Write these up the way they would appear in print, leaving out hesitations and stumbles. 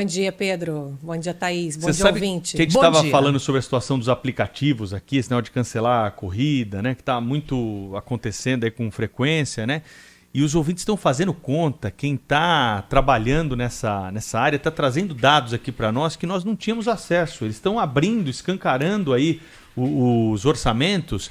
Bom dia, Pedro. Bom dia, Thaís. Bom Você dia, sabe ouvinte. que a gente Bom estava dia. falando sobre a situação dos aplicativos aqui, esse negócio de cancelar a corrida, né? Que está muito acontecendo aí com frequência, né? E os ouvintes estão fazendo conta, quem está trabalhando nessa área está trazendo dados aqui para nós que nós não tínhamos acesso. Eles estão abrindo, escancarando aí os orçamentos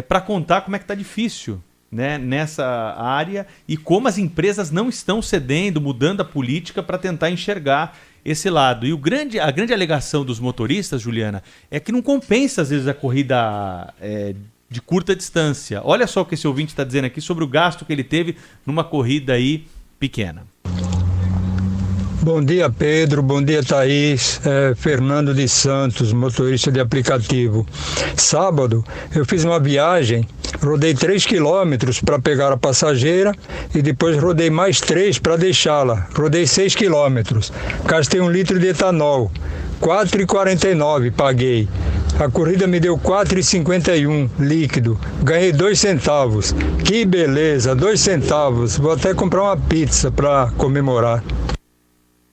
para contar como é que está difícil, né, nessa área e como as empresas não estão cedendo, mudando a política para tentar enxergar esse lado. E a grande alegação dos motoristas, Juliana, é que não compensa às vezes a corrida de curta distância. Olha só o que esse ouvinte está dizendo aqui sobre o gasto que ele teve numa corrida aí pequena. Bom dia, Pedro. Bom dia, Thaís. Fernando de Santos, motorista de aplicativo. Sábado, eu fiz uma viagem, rodei 3 quilômetros para pegar a passageira e depois rodei mais 3 para deixá-la. Rodei 6 quilômetros. Gastei 1 litro de etanol. 4,49 paguei. A corrida me deu 4,51 líquido. Ganhei 2 centavos. Que beleza, 2 centavos. Vou até comprar uma pizza para comemorar.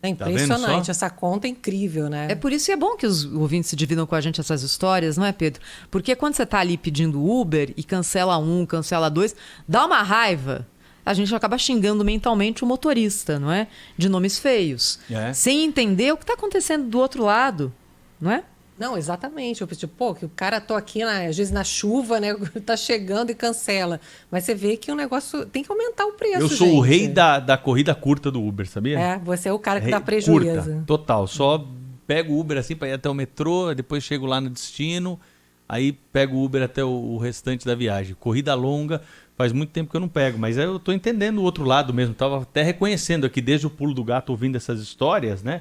É impressionante, essa conta é incrível, né? É por isso que é bom que os ouvintes se dividam com a gente essas histórias, não é, Pedro? Porque quando você está ali pedindo Uber e cancela um, cancela dois, dá uma raiva. A gente acaba xingando mentalmente o motorista, não é? De nomes feios. Sem entender o que está acontecendo do outro lado, não é? Não, exatamente. Eu pensei, pô, que o cara tô aqui, às vezes na chuva, né? Tá chegando e cancela. Mas você vê que o negócio tem que aumentar o preço, Eu sou o rei da corrida curta do Uber, sabia? Você é o cara que dá Curta, prejuízo. total. Só pego o Uber assim para ir até o metrô, depois chego lá no destino, aí pego o Uber até o restante da viagem. Corrida longa, faz muito tempo que eu não pego, mas eu tô entendendo o outro lado mesmo. Tava até reconhecendo aqui desde o pulo do gato ouvindo essas histórias, né?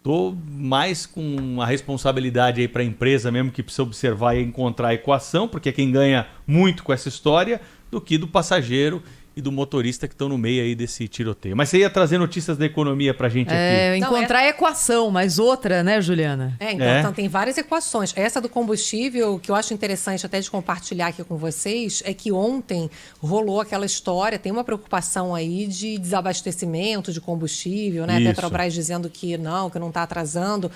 Tô mais com a responsabilidade aí para a empresa mesmo, que precisa observar e encontrar a equação, porque é quem ganha muito com essa história, do que do passageiro e do motorista que estão no meio aí desse tiroteio. Mas você ia trazer notícias da economia pra gente aqui. Encontrar a equação, mas outra, né, Juliana? Então tem várias equações. Essa do combustível, que eu acho interessante até de compartilhar aqui com vocês, é que ontem rolou aquela história, tem uma preocupação aí de desabastecimento de combustível, né? A Petrobras dizendo que não está atrasando.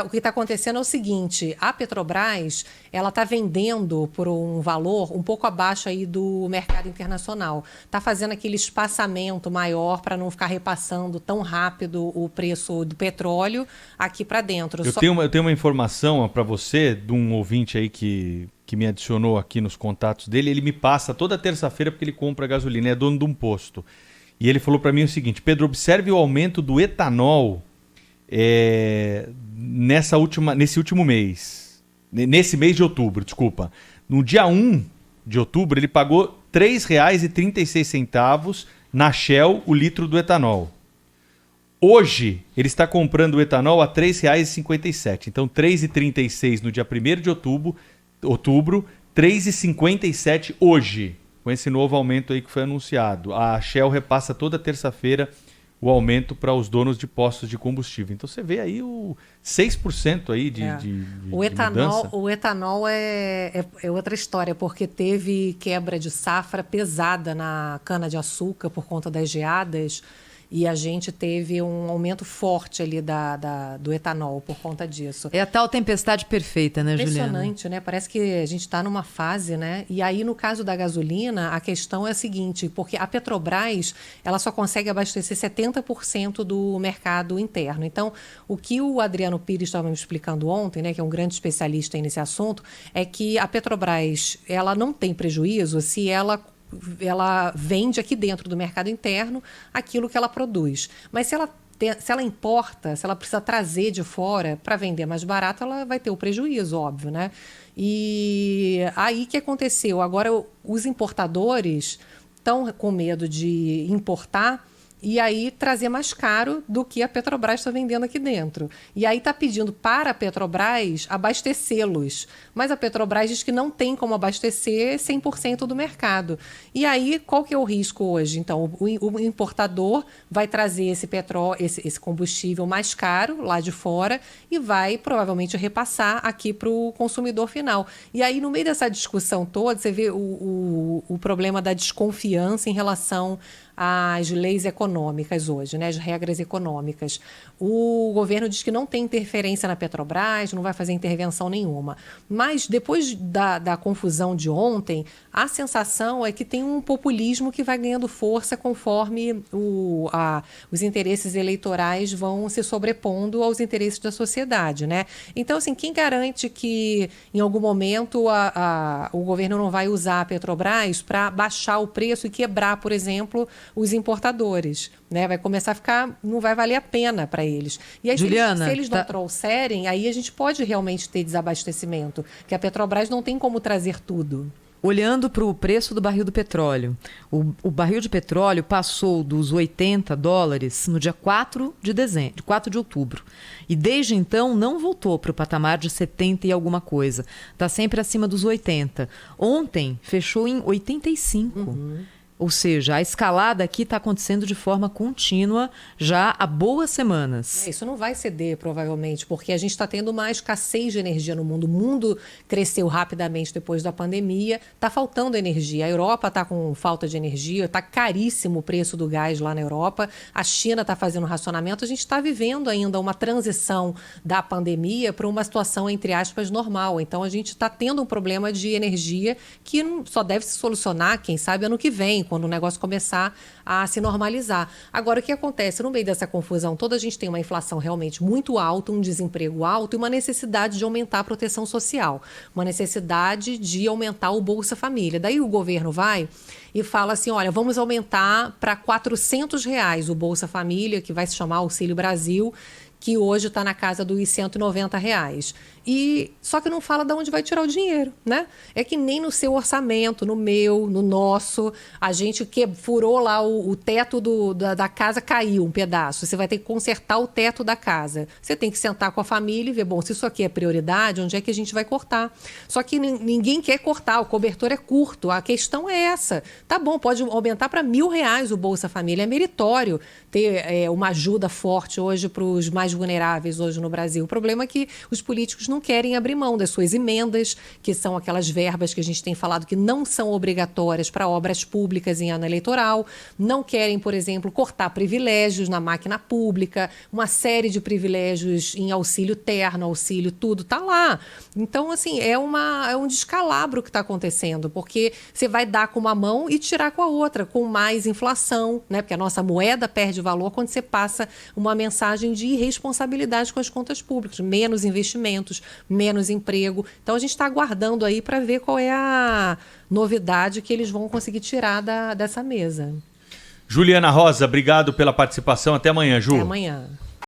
O que está acontecendo é o seguinte, a Petrobras, ela está vendendo por um valor um pouco abaixo aí do mercado internacional. Está fazendo aquele espaçamento maior para não ficar repassando tão rápido o preço do petróleo aqui para dentro. Eu tenho uma informação para você de um ouvinte aí que me adicionou aqui nos contatos dele. Ele me passa toda terça-feira porque ele compra gasolina, é dono de um posto. E ele falou para mim o seguinte: Pedro, observe o aumento do etanol nesse último mês. Nesse mês de outubro, desculpa. No dia 1 de outubro, ele pagou R$ 3,36 na Shell o litro do etanol. Hoje, ele está comprando o etanol a R$ 3,57. Então, R$ 3,36 no dia 1º de outubro, R$ 3,57 hoje, com esse novo aumento aí que foi anunciado. A Shell repassa toda terça-feira o aumento para os donos de postos de combustível. Então você vê aí o 6% aí de mudança. O etanol é outra história, porque teve quebra de safra pesada na cana-de-açúcar por conta das geadas. E a gente teve um aumento forte ali do etanol por conta disso. É a tal tempestade perfeita, né, Juliana? Impressionante, né? Parece que a gente está numa fase, né? E aí, no caso da gasolina, a questão é a seguinte, porque a Petrobras, ela só consegue abastecer 70% do mercado interno. Então, o que o Adriano Pires estava me explicando ontem, né, que é um grande especialista nesse assunto, é que a Petrobras, ela não tem prejuízo se ela vende aqui dentro do mercado interno aquilo que ela produz. Mas se ela importa, se ela precisa trazer de fora para vender mais barato, ela vai ter o prejuízo, óbvio, né? E aí que aconteceu? Agora os importadores estão com medo de importar e aí trazer mais caro do que a Petrobras está vendendo aqui dentro. E aí está pedindo para a Petrobras abastecê-los. Mas a Petrobras diz que não tem como abastecer 100% do mercado. E aí, qual que é o risco hoje? Então, o importador vai trazer esse combustível mais caro lá de fora e vai provavelmente repassar aqui para o consumidor final. E aí, no meio dessa discussão toda, você vê o problema da desconfiança em relação as leis econômicas hoje, né, as regras econômicas. O governo diz que não tem interferência na Petrobras, não vai fazer intervenção nenhuma. Mas depois da confusão de ontem, a sensação é que tem um populismo que vai ganhando força conforme os interesses eleitorais vão se sobrepondo aos interesses da sociedade, né? Então, assim, quem garante que em algum momento o governo não vai usar a Petrobras para baixar o preço e quebrar, por exemplo, os importadores, né? Vai começar a ficar, não vai valer a pena para eles. E aí, Juliana, se eles não trouxerem, aí a gente pode realmente ter desabastecimento, que a Petrobras não tem como trazer tudo. Olhando para o preço do barril do petróleo, o barril de petróleo passou dos $80 no dia 4 de outubro. E desde então não voltou para o patamar de 70 e alguma coisa. Está sempre acima dos 80. Ontem fechou em 85. Ou seja, a escalada aqui está acontecendo de forma contínua já há boas semanas. Isso não vai ceder, provavelmente, porque a gente está tendo uma escassez de energia no mundo. O mundo cresceu rapidamente depois da pandemia, está faltando energia. A Europa está com falta de energia, está caríssimo o preço do gás lá na Europa. A China está fazendo racionamento. A gente está vivendo ainda uma transição da pandemia para uma situação, entre aspas, normal. Então, a gente está tendo um problema de energia que só deve se solucionar, quem sabe, ano que vem, quando o negócio começar a se normalizar. Agora, o que acontece? No meio dessa confusão toda, a gente tem uma inflação realmente muito alta, um desemprego alto e uma necessidade de aumentar a proteção social, uma necessidade de aumentar o Bolsa Família. Daí o governo vai e fala assim, olha, vamos aumentar para R$400 o Bolsa Família, que vai se chamar Auxílio Brasil, que hoje está na casa dos R$190. Só que não fala de onde vai tirar o dinheiro, né? É que nem no seu orçamento, no meu, no nosso, a gente furou lá o teto da casa, caiu um pedaço. Você vai ter que consertar o teto da casa. Você tem que sentar com a família e ver, bom, se isso aqui é prioridade, onde é que a gente vai cortar? Só que ninguém quer cortar, o cobertor é curto. A questão é essa. Tá bom, pode aumentar para R$1.000 o Bolsa Família. É meritório ter uma ajuda forte hoje para os mais vulneráveis hoje no Brasil. O problema é que os políticos não querem abrir mão das suas emendas, que são aquelas verbas que a gente tem falado que não são obrigatórias para obras públicas em ano eleitoral, não querem, por exemplo, cortar privilégios na máquina pública, uma série de privilégios em auxílio terno, auxílio tudo, está lá. Então, assim, é um descalabro que está acontecendo, porque você vai dar com uma mão e tirar com a outra, com mais inflação, né? Porque a nossa moeda perde valor quando você passa uma mensagem de irresponsabilidade com as contas públicas, menos investimentos, menos emprego. Então a gente está aguardando aí para ver qual é a novidade que eles vão conseguir tirar dessa mesa. Juliana Rosa, obrigado pela participação. Até amanhã, Ju. Até amanhã.